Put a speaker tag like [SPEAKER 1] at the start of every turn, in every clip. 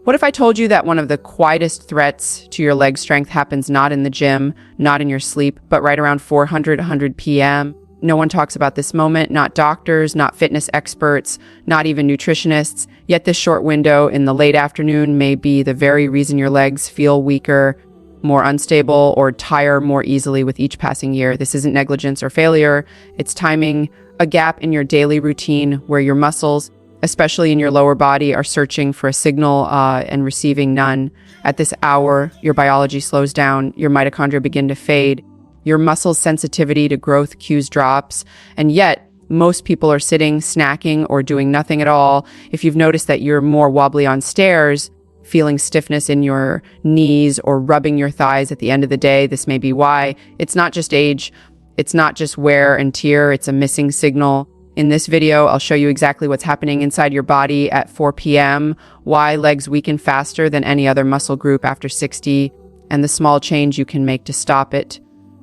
[SPEAKER 1] What if I told you that one of the quietest threats to your leg strength happens not in the gym, not in your sleep, but right around 100 p.m.? No one talks about this moment, not doctors, not fitness experts, not even nutritionists. Yet this short window in the late afternoon may be the very reason your legs feel weaker, more unstable, or tire more easily with each passing year. This isn't negligence or failure. It's timing, a gap in your daily routine where your muscles, especially in your lower body, are searching for a signal and receiving none. At this hour, your biology slows down, your mitochondria begin to fade, your muscle sensitivity to growth cues drops, and yet most people are sitting, snacking, or doing nothing at all. If you've noticed that you're more wobbly on stairs, feeling stiffness in your knees, or rubbing your thighs at the end of the day, this may be why. It's not just age, it's not just wear and tear, it's a missing signal. In this video, I'll show you exactly what's happening inside your body at 4 p.m., why legs weaken faster than any other muscle group after 60, and the small change you can make to stop it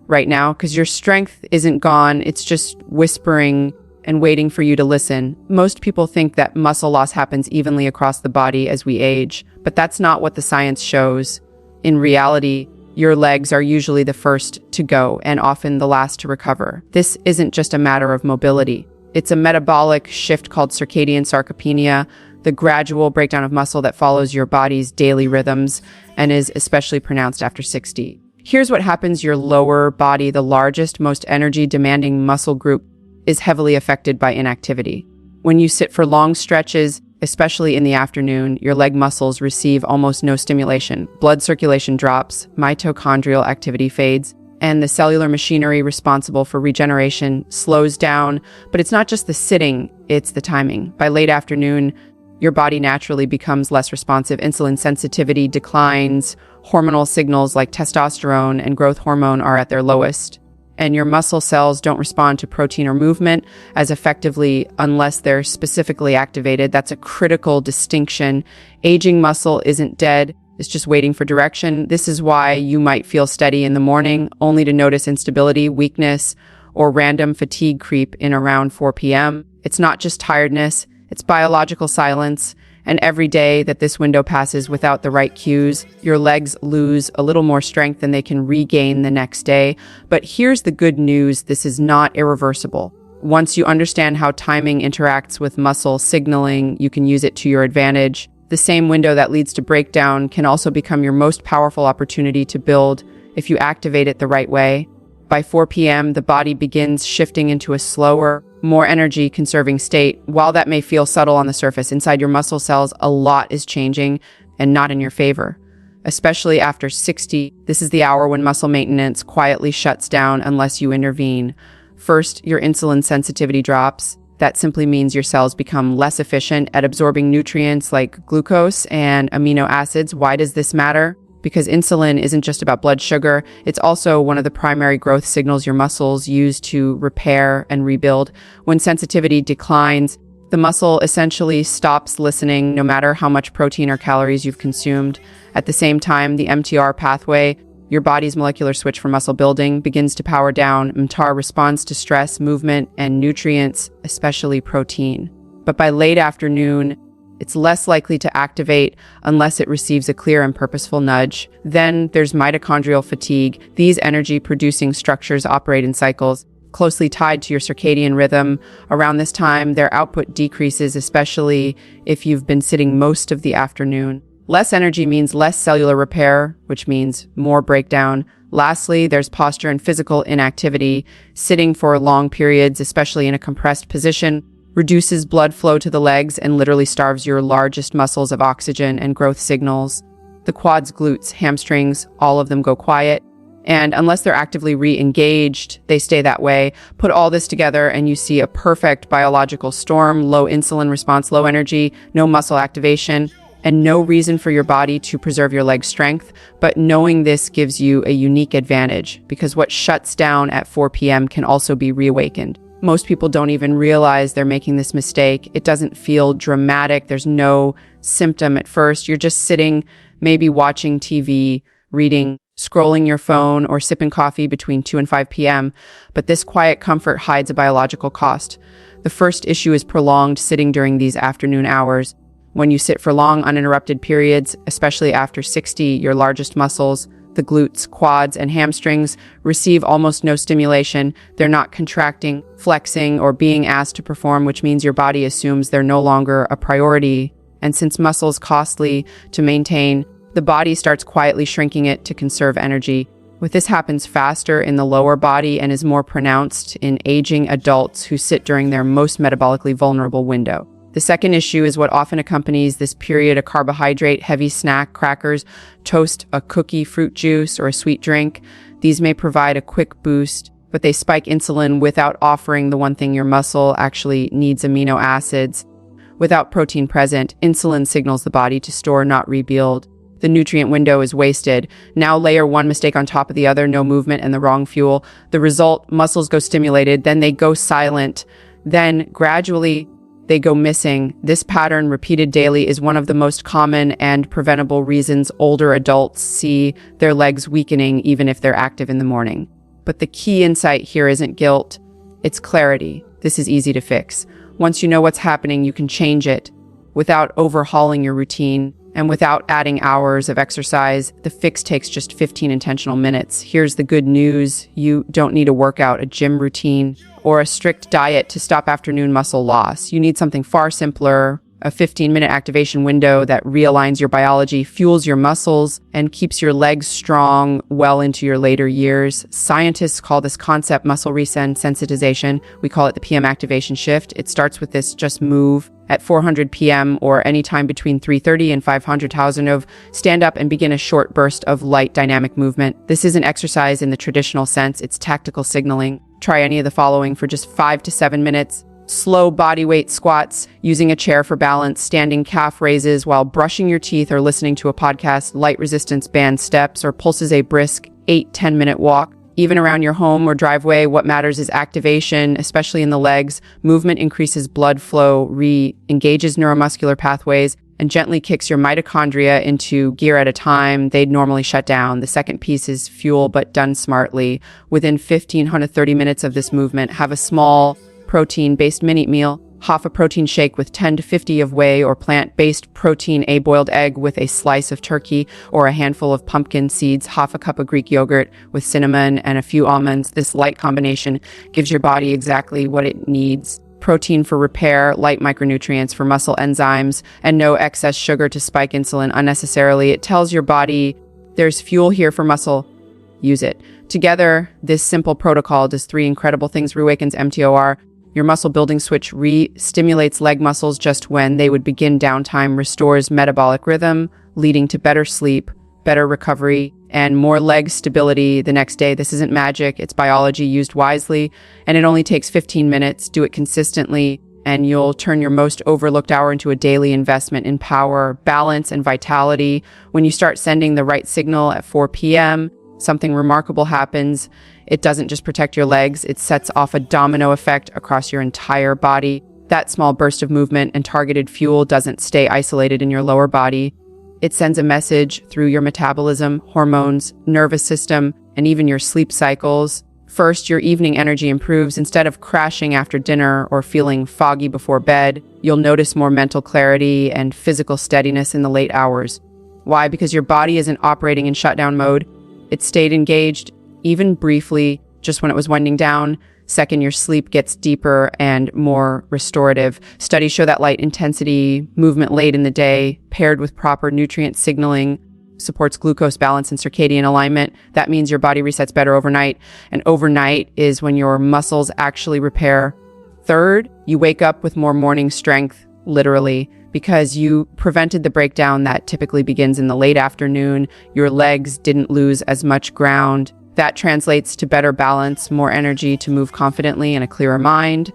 [SPEAKER 1] right now, because your strength isn't gone, it's just whispering and waiting for you to listen. Most people think that muscle loss happens evenly across the body as we age, but that's not what the science shows. In reality, your legs are usually the first to go and often the last to recover. This isn't just a matter of mobility. It's a metabolic shift called circadian sarcopenia, the gradual breakdown of muscle that follows your body's daily rhythms and is especially pronounced after 60. Here's what happens. Your lower body, the largest, most energy-demanding muscle group, is heavily affected by inactivity. When you sit for long stretches, especially in the afternoon, your leg muscles receive almost no stimulation. Blood circulation drops, mitochondrial activity fades, and the cellular machinery responsible for regeneration slows down. But it's not just the sitting, it's the timing. By late afternoon, your body naturally becomes less responsive. Insulin sensitivity declines, hormonal signals like testosterone and growth hormone are at their lowest, and your muscle cells don't respond to protein or movement as effectively unless they're specifically activated. That's a critical distinction. Aging muscle isn't dead. It's just waiting for direction. This is why you might feel steady in the morning, only to notice instability, weakness, or random fatigue creep in around 4 p.m. It's not just tiredness, it's biological silence. And every day that this window passes without the right cues, your legs lose a little more strength than they can regain the next day. But here's the good news, this is not irreversible. Once you understand how timing interacts with muscle signaling, you can use it to your advantage. The same window that leads to breakdown can also become your most powerful opportunity to build if you activate it the right way. By 4 p.m., the body begins shifting into a slower, more energy-conserving state. While that may feel subtle on the surface, inside your muscle cells, a lot is changing and not in your favor. Especially after 60, this is the hour when muscle maintenance quietly shuts down unless you intervene. First, your insulin sensitivity drops. That simply means your cells become less efficient at absorbing nutrients like glucose and amino acids. Why does this matter? Because insulin isn't just about blood sugar, it's also one of the primary growth signals your muscles use to repair and rebuild. When sensitivity declines, the muscle essentially stops listening no matter how much protein or calories you've consumed. At the same time, the mTR pathway, your body's molecular switch for muscle building, begins to power down. mTOR responds to stress, movement, and nutrients, especially protein. But by late afternoon, it's less likely to activate unless it receives a clear and purposeful nudge. Then there's mitochondrial fatigue. These energy-producing structures operate in cycles closely tied to your circadian rhythm. Around this time, their output decreases, especially if you've been sitting most of the afternoon. Less energy means less cellular repair, which means more breakdown. Lastly, there's posture and physical inactivity. Sitting for long periods, especially in a compressed position, reduces blood flow to the legs and literally starves your largest muscles of oxygen and growth signals. The quads, glutes, hamstrings, all of them go quiet. And unless they're actively re-engaged, they stay that way. Put all this together and you see a perfect biological storm: low insulin response, low energy, no muscle activation, and no reason for your body to preserve your leg strength. But knowing this gives you a unique advantage, because what shuts down at 4 p.m. can also be reawakened. Most people don't even realize they're making this mistake. It doesn't feel dramatic. There's no symptom at first. You're just sitting, maybe watching TV, reading, scrolling your phone, or sipping coffee between 2 and 5 p.m. But this quiet comfort hides a biological cost. The first issue is prolonged sitting during these afternoon hours. When you sit for long, uninterrupted periods, especially after 60, your largest muscles, the glutes, quads, and hamstrings, receive almost no stimulation. They're not contracting, flexing, or being asked to perform, which means your body assumes they're no longer a priority. And since muscle is costly to maintain, the body starts quietly shrinking it to conserve energy. This happens faster in the lower body and is more pronounced in aging adults who sit during their most metabolically vulnerable window. The second issue is what often accompanies this period: a carbohydrate-heavy snack, crackers, toast, a cookie, fruit juice, or a sweet drink. These may provide a quick boost, but they spike insulin without offering the one thing your muscle actually needs: amino acids. Without protein present, insulin signals the body to store, not rebuild. The nutrient window is wasted. Now layer one mistake on top of the other, no movement and the wrong fuel. The result: muscles go stimulated, then they go silent, then gradually they go missing. This pattern, repeated daily, is one of the most common and preventable reasons older adults see their legs weakening even if they're active in the morning. But the key insight here isn't guilt, it's clarity. This is easy to fix. Once you know what's happening, you can change it without overhauling your routine and without adding hours of exercise. The fix takes just 15 intentional minutes. Here's the good news: you don't need a workout, a gym routine, or a strict diet to stop afternoon muscle loss. You need something far simpler: a 15-minute activation window that realigns your biology, fuels your muscles, and keeps your legs strong well into your later years. Scientists call this concept muscle resensitization. We call it the PM activation shift. It starts with this: just move at 400 p.m. or anytime between 3:30 and 500,000 of stand up and begin a short burst of light dynamic movement. This isn't exercise in the traditional sense, it's tactical signaling. Try any of the following for just 5 to 7 minutes. Slow body weight squats, using a chair for balance, standing calf raises while brushing your teeth or listening to a podcast, light resistance band steps, or pulses a brisk 8-10-minute walk. Even around your home or driveway, what matters is activation, especially in the legs. Movement increases blood flow, re-engages neuromuscular pathways, and gently kicks your mitochondria into gear at a time they'd normally shut down. The second piece is fuel, but done smartly. Within 15 to 30 minutes of this movement, have a small protein-based mini meal. Half a protein shake with 10 to 50 of whey or plant-based protein, a boiled egg with a slice of turkey or a handful of pumpkin seeds, half a cup of Greek yogurt with cinnamon and a few almonds. This light combination gives your body exactly what it needs: protein for repair, light micronutrients for muscle enzymes, and no excess sugar to spike insulin unnecessarily. It tells your body there's fuel here for muscle. Use it. Together, this simple protocol does three incredible things: reawakens mTOR, your muscle building switch, re-stimulates leg muscles just when they would begin downtime, restores metabolic rhythm, leading to better sleep, better recovery, and more leg stability the next day. This isn't magic, it's biology used wisely, and it only takes 15 minutes. Do it consistently, and you'll turn your most overlooked hour into a daily investment in power, balance, and vitality. When you start sending the right signal at 4 p.m., something remarkable happens. It doesn't just protect your legs, it sets off a domino effect across your entire body. That small burst of movement and targeted fuel doesn't stay isolated in your lower body. It sends a message through your metabolism, hormones, nervous system, and even your sleep cycles. First, your evening energy improves. Instead of crashing after dinner or feeling foggy before bed, you'll notice more mental clarity and physical steadiness in the late hours. Why? Because your body isn't operating in shutdown mode. It stayed engaged, even briefly, just when it was winding down. Second, your sleep gets deeper and more restorative. Studies show that light intensity, movement late in the day, paired with proper nutrient signaling, supports glucose balance and circadian alignment. That means your body resets better overnight, and overnight is when your muscles actually repair. Third, you wake up with more morning strength, literally, because you prevented the breakdown that typically begins in the late afternoon. Your legs didn't lose as much ground. That translates to better balance, more energy to move confidently, and a clearer mind.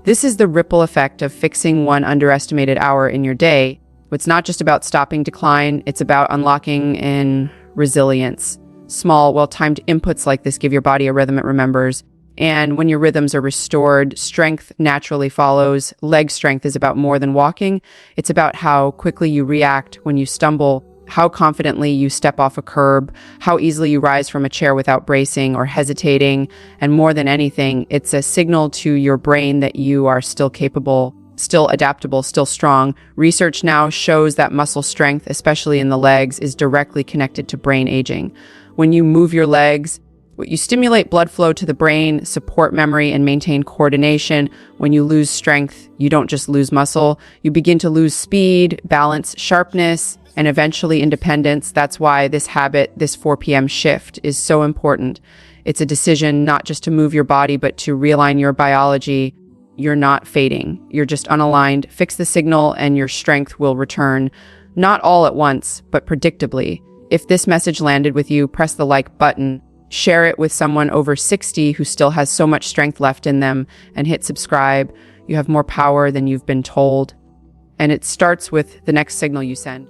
[SPEAKER 1] This is the ripple effect of fixing one underestimated hour in your day. It's not just about stopping decline, it's about unlocking in resilience. Small, well-timed inputs like this give your body a rhythm it remembers. And when your rhythms are restored, strength naturally follows. Leg strength is about more than walking. It's about how quickly you react when you stumble, how confidently you step off a curb, how easily you rise from a chair without bracing or hesitating. And more than anything, it's a signal to your brain that you are still capable, still adaptable, still strong. Research now shows that muscle strength, especially in the legs, is directly connected to brain aging. When you move your legs, you stimulate blood flow to the brain, support memory, and maintain coordination. When you lose strength, you don't just lose muscle, you begin to lose speed, balance, sharpness, and eventually independence. That's why this habit, this 4 p.m. shift, is so important. It's a decision not just to move your body, but to realign your biology. You're not fading. You're just unaligned. Fix the signal and your strength will return. Not all at once, but predictably. If this message landed with you, press the like button, share it with someone over 60 who still has so much strength left in them, and hit subscribe. You have more power than you've been told. And it starts with the next signal you send.